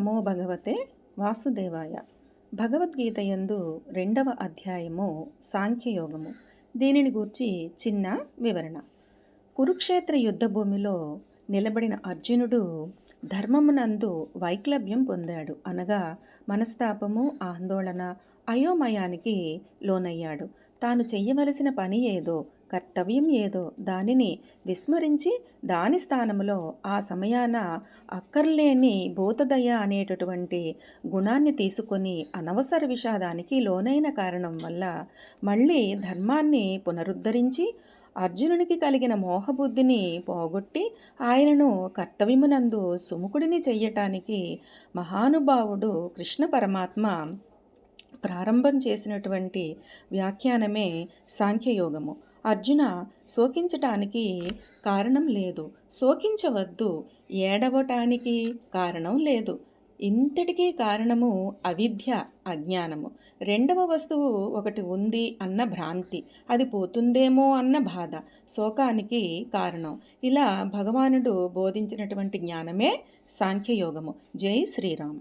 నమో భగవతే వాసుదేవాయ. భగవద్గీత యందు 2వ అధ్యాయము సాంఖ్యయోగము. దీనిని గూర్చి చిన్న వివరణ. కురుక్షేత్ర యుద్ధభూమిలో నిలబడిన అర్జునుడు ధర్మమునందు వైక్లభ్యం పొందాడు. అనగా మనస్తాపము, ఆందోళన, అయోమయానికి లోనయ్యాడు. తాను చెయ్యవలసిన పని ఏదో, కర్తవ్యం ఏదో దానిని విస్మరించి దాని స్థానంలో ఆ సమయాన అక్కర్లేని భూతదయ అనేటటువంటి గుణాన్ని తీసుకొని అనవసర విషాదానికి లోనైన కారణం వల్ల మళ్ళీ ధర్మాన్ని పునరుద్ధరించి అర్జునునికి కలిగిన మోహబుద్ధిని పోగొట్టి ఆయనను కర్తవ్యమునందు సుముఖుడిని చెయ్యటానికి మహానుభావుడు కృష్ణ పరమాత్మ ప్రారంభం చేసినటువంటి వ్యాఖ్యానమే సాంఖ్యయోగము. అర్జున, శోకించటానికి కారణం లేదు, శోకించవద్దు, ఏడవటానికి కారణం లేదు. ఇంతటికీ కారణము అవిద్య, అజ్ఞానము. రెండవ వస్తువు ఒకటి ఉంది అన్న భ్రాంతి, అది పోతుందేమో అన్న బాధ శోకానికి కారణం. ఇలా భగవానుడు బోధించినటువంటి జ్ఞానమే సాంఖ్యయోగము. జై శ్రీరామ్.